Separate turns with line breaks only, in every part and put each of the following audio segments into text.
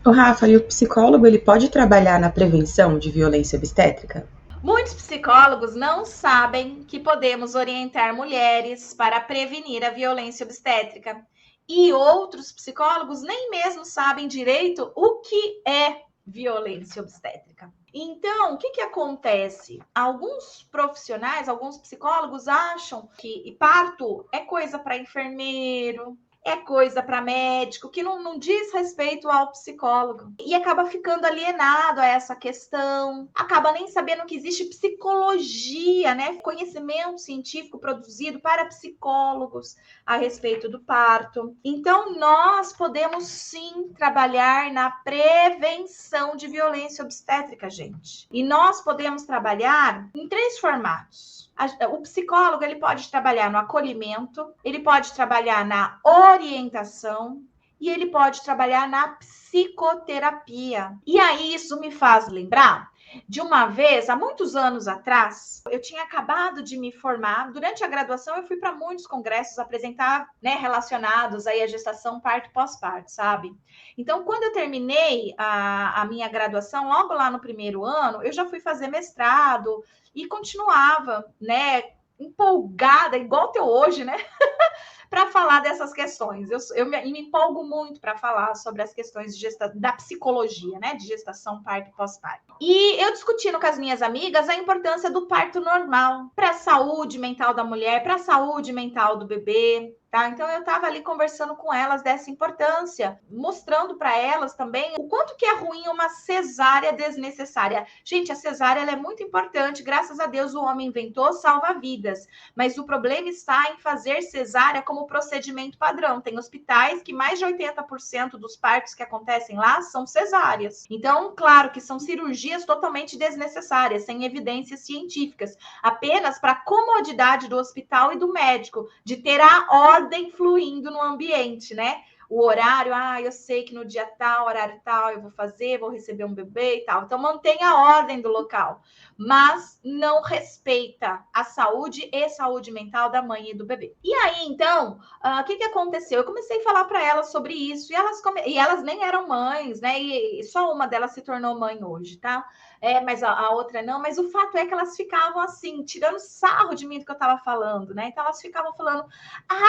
O Rafa, e o psicólogo, ele pode trabalhar na prevenção de violência obstétrica?
Muitos psicólogos não sabem que podemos orientar mulheres para prevenir a violência obstétrica. E outros psicólogos nem mesmo sabem direito o que é violência obstétrica. Então, o que acontece? Alguns profissionais, alguns psicólogos acham que parto é coisa para enfermeiro, é coisa para médico, que não diz respeito ao psicólogo. E acaba ficando alienado a essa questão, acaba nem sabendo que existe psicologia, né? Conhecimento científico produzido para psicólogos a respeito do parto. Então, nós podemos sim trabalhar na prevenção de violência obstétrica, gente. E nós podemos trabalhar em 3 formatos. O psicólogo, ele pode trabalhar no acolhimento, ele pode trabalhar na orientação e ele pode trabalhar na psicoterapia. E aí isso me faz lembrar de uma vez, há muitos anos atrás, eu tinha acabado de me formar. Durante a graduação, eu fui para muitos congressos apresentar, né, relacionados aí à gestação, parto e pós-parto, sabe? Então, quando eu terminei a minha graduação, logo lá no primeiro ano, eu já fui fazer mestrado e continuava, né, empolgada, igual eu hoje, né, para falar dessas questões. Eu me empolgo muito para falar sobre as questões da psicologia, né, de gestação, parto e pós-parto. E eu discutindo com as minhas amigas a importância do parto normal para a saúde mental da mulher, para a saúde mental do bebê. Tá? Então eu estava ali conversando com elas dessa importância, mostrando para elas também o quanto que é ruim uma cesárea desnecessária. Gente, a cesárea ela é muito importante, graças a Deus o homem inventou, salva vidas. Mas o problema está em fazer cesárea como procedimento padrão. Tem hospitais que mais de 80% dos partos que acontecem lá são cesáreas. Então, claro que são cirurgias totalmente desnecessárias, sem evidências científicas, apenas para a comodidade do hospital e do médico, de ter a ordem fluindo no ambiente, né? O horário, eu sei que no dia tal, horário tal, eu vou fazer, vou receber um bebê e tal. Então, mantém a ordem do local, mas não respeita a saúde e saúde mental da mãe e do bebê. E aí, então, o que aconteceu? Eu comecei a falar para elas sobre isso, e elas nem eram mães, né? E só uma delas se tornou mãe hoje, tá? Mas a outra não. Mas o fato é que elas ficavam assim, tirando sarro de mim do que eu estava falando, né? Então, elas ficavam falando,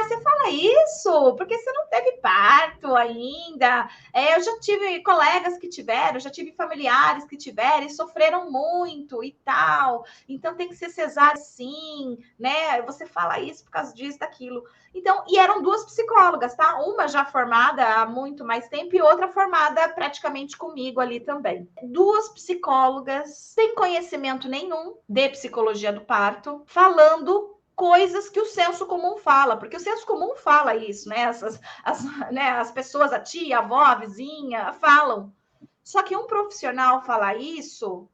você fala isso? Porque você não teve parto ainda. Eu já tive colegas que tiveram, já tive familiares que tiveram e sofreram muito e tal. Então tem que ser cesárea sim, né? Você fala isso por causa disso, daquilo. Então, e eram 2 psicólogas, tá? Uma já formada há muito mais tempo e outra formada praticamente comigo ali também. 2 psicólogas sem conhecimento nenhum de psicologia do parto, falando coisas que o senso comum fala, porque o senso comum fala isso, né? As pessoas, a tia, a avó, a vizinha, falam. Só que um profissional falar isso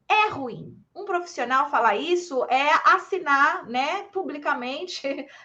é ruim. Um profissional falar isso é assinar, né, publicamente,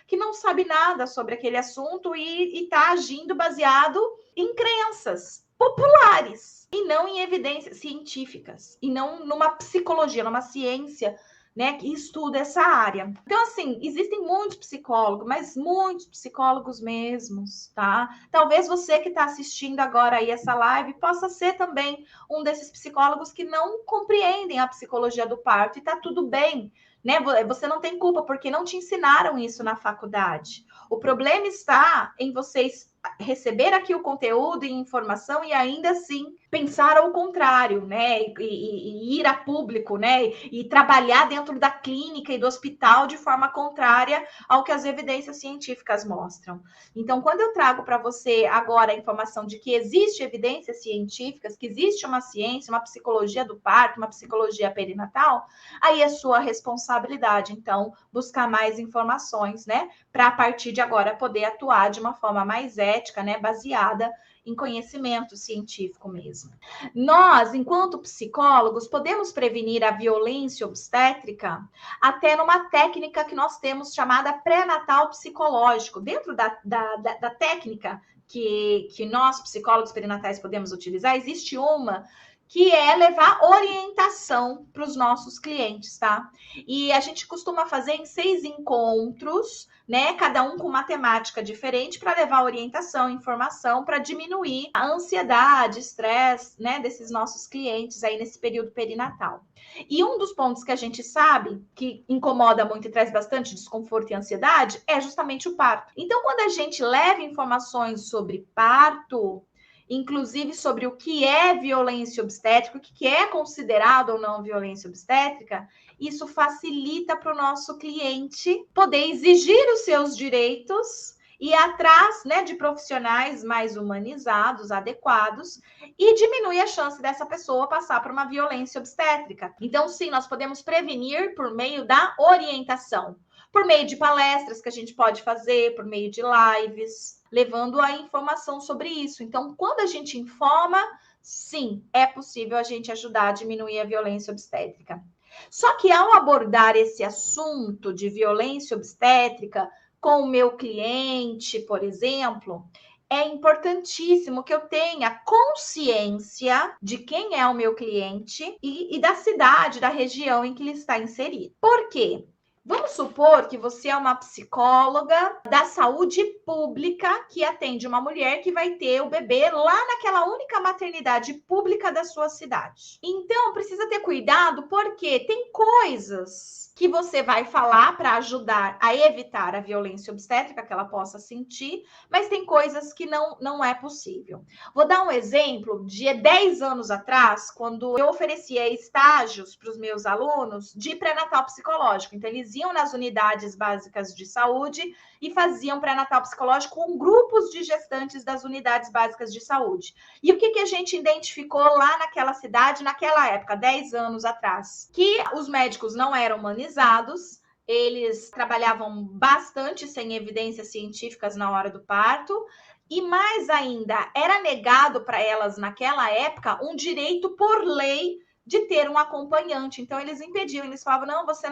que não sabe nada sobre aquele assunto e está agindo baseado em crenças populares e não em evidências científicas e não numa psicologia, numa ciência, né, que estuda essa área. Então, assim, existem muitos psicólogos, mas muitos psicólogos mesmos, tá? Talvez você que está assistindo agora aí essa live possa ser também um desses psicólogos que não compreendem a psicologia do parto e tá tudo bem, né? Você não tem culpa porque não te ensinaram isso na faculdade. O problema está em vocês receber aqui o conteúdo e informação e ainda assim pensar ao contrário, né? E ir a público, né? E trabalhar dentro da clínica e do hospital de forma contrária ao que as evidências científicas mostram. Então, quando eu trago para você agora a informação de que existe evidências científicas, que existe uma ciência, uma psicologia do parto, uma psicologia perinatal, aí é sua responsabilidade, então, buscar mais informações, né? Para a partir de agora poder atuar de uma forma mais ética, né? Baseada em conhecimento científico mesmo. Nós, enquanto psicólogos, podemos prevenir a violência obstétrica até numa técnica que nós temos chamada pré-natal psicológico. Dentro da técnica que nós, psicólogos perinatais, podemos utilizar, existe uma que é levar orientação para os nossos clientes, tá? E a gente costuma fazer em 6 encontros, né? Cada um com uma temática diferente para levar orientação, informação, para diminuir a ansiedade, estresse, né? Desses nossos clientes aí nesse período perinatal. E um dos pontos que a gente sabe que incomoda muito e traz bastante desconforto e ansiedade é justamente o parto. Então, quando a gente leva informações sobre parto, inclusive sobre o que é violência obstétrica, o que é considerado ou não violência obstétrica, isso facilita para o nosso cliente poder exigir os seus direitos e ir atrás, né, de profissionais mais humanizados, adequados, e diminui a chance dessa pessoa passar por uma violência obstétrica. Então, sim, nós podemos prevenir por meio da orientação, por meio de palestras que a gente pode fazer, por meio de lives, levando a informação sobre isso. Então, quando a gente informa, sim, é possível a gente ajudar a diminuir a violência obstétrica. Só que ao abordar esse assunto de violência obstétrica com o meu cliente, por exemplo, é importantíssimo que eu tenha consciência de quem é o meu cliente e da cidade, da região em que ele está inserido. Por quê? Vamos supor que você é uma psicóloga da saúde pública que atende uma mulher que vai ter o bebê lá naquela única maternidade pública da sua cidade. Então, precisa ter cuidado porque tem coisas que você vai falar para ajudar a evitar a violência obstétrica que ela possa sentir, mas tem coisas que não é possível. Vou dar um exemplo de 10 anos atrás, quando eu oferecia estágios para os meus alunos de pré-natal psicológico. Então, eles iam nas unidades básicas de saúde e faziam pré-natal psicológico com grupos de gestantes das unidades básicas de saúde. E o que a gente identificou lá naquela cidade, naquela época, 10 anos atrás? Que os médicos não eram humanizados, eles trabalhavam bastante sem evidências científicas na hora do parto, e mais ainda, era negado para elas naquela época um direito por lei de ter um acompanhante. Então, eles impediam, eles falavam, não, você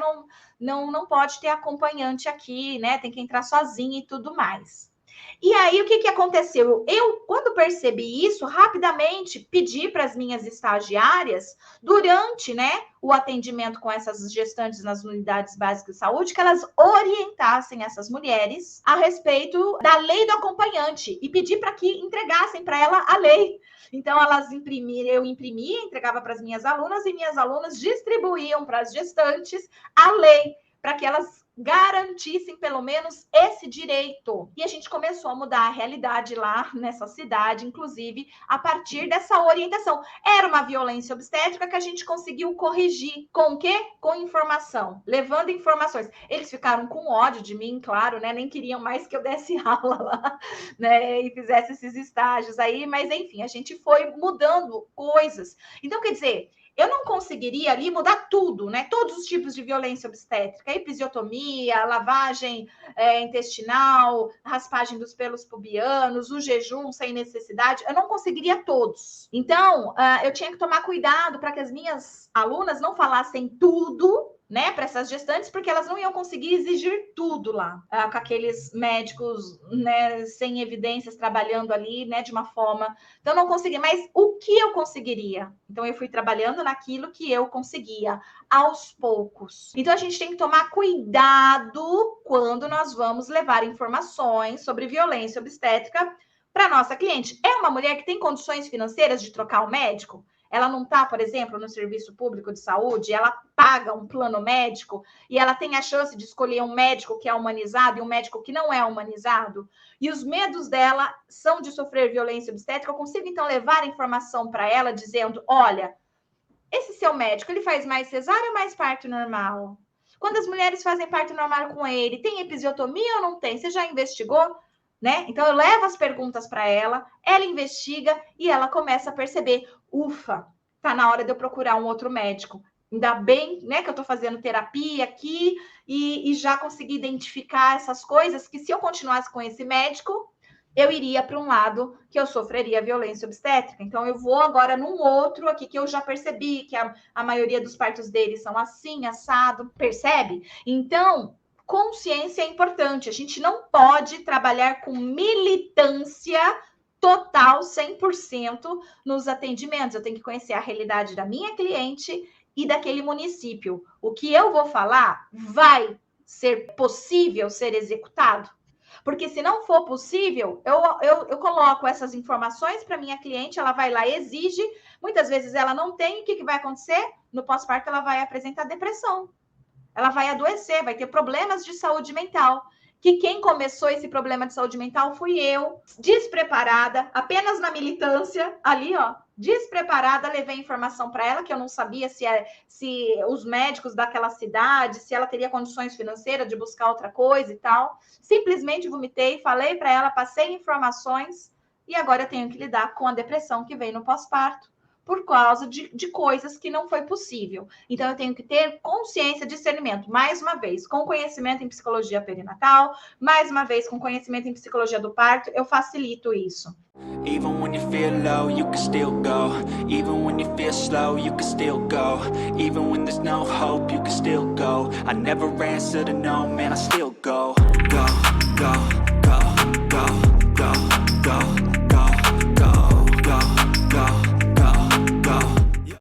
não pode ter acompanhante aqui, né? Tem que entrar sozinha e tudo mais. E aí, o que aconteceu? Eu, quando percebi isso, rapidamente pedi para as minhas estagiárias, durante, né, o atendimento com essas gestantes nas unidades básicas de saúde, que elas orientassem essas mulheres a respeito da lei do acompanhante e pedi para que entregassem para ela a lei. Então, elas eu imprimia, entregava para as minhas alunas e minhas alunas distribuíam para as gestantes a lei, para que elas garantissem pelo menos esse direito. E a gente começou a mudar a realidade lá nessa cidade, inclusive a partir dessa orientação. Era uma violência obstétrica que a gente conseguiu corrigir. Com o quê? Com informação, levando informações. Eles ficaram com ódio de mim, claro, né? Nem queriam mais que eu desse aula lá, né? E fizesse esses estágios aí, mas enfim, a gente foi mudando coisas. Então, quer dizer, eu não conseguiria ali mudar tudo, né? Todos os tipos de violência obstétrica, episiotomia, lavagem intestinal, raspagem dos pelos pubianos, o jejum sem necessidade, eu não conseguiria todos. Então, eu tinha que tomar cuidado para que as minhas alunas não falassem tudo, né, para essas gestantes, porque elas não iam conseguir exigir tudo lá, com aqueles médicos, né, sem evidências, trabalhando ali, né, de uma forma. Então, eu não conseguia, mas o que eu conseguiria? Então, eu fui trabalhando naquilo que eu conseguia, aos poucos. Então, a gente tem que tomar cuidado quando nós vamos levar informações sobre violência obstétrica para nossa cliente. É uma mulher que tem condições financeiras de trocar o médico? Ela não está, por exemplo, no serviço público de saúde, ela paga um plano médico e ela tem a chance de escolher um médico que é humanizado e um médico que não é humanizado, e os medos dela são de sofrer violência obstétrica. Eu consigo, então, levar informação para ela, dizendo, olha, esse seu médico, ele faz mais cesárea ou mais parto normal? Quando as mulheres fazem parto normal com ele, tem episiotomia ou não tem? Você já investigou? Né? Então, eu levo as perguntas para ela investiga e ela começa a perceber, ufa, tá na hora de eu procurar um outro médico. Ainda bem, né, que eu estou fazendo terapia aqui e já consegui identificar essas coisas que se eu continuasse com esse médico, eu iria para um lado que eu sofreria violência obstétrica. Então, eu vou agora num outro aqui que eu já percebi que a maioria dos partos deles são assim, assado, percebe? Então, consciência é importante. A gente não pode trabalhar com militância total 100% nos atendimentos. Eu tenho que conhecer a realidade da minha cliente e daquele município. O que eu vou falar vai ser possível ser executado? Porque se não for possível, eu coloco essas informações para minha cliente, ela vai lá e exige, muitas vezes ela não tem, o que vai acontecer? No pós-parto ela vai apresentar depressão, ela vai adoecer, vai ter problemas de saúde mental. Que quem começou esse problema de saúde mental fui eu, despreparada, apenas na militância, ali, ó, despreparada, levei informação para ela que eu não sabia se os médicos daquela cidade, se ela teria condições financeiras de buscar outra coisa e tal. Simplesmente vomitei, falei para ela, passei informações e agora eu tenho que lidar com a depressão que vem no pós-parto por causa de coisas que não foi possível. Então, eu tenho que ter consciência, discernimento, mais uma vez, com conhecimento em psicologia perinatal, mais uma vez, com conhecimento em psicologia do parto, eu facilito isso.
Even when you feel low, you can still go. Even when you feel slow, you can still go. Even when there's no hope, you can still go. I never answer to no, man, I still go. Go, go.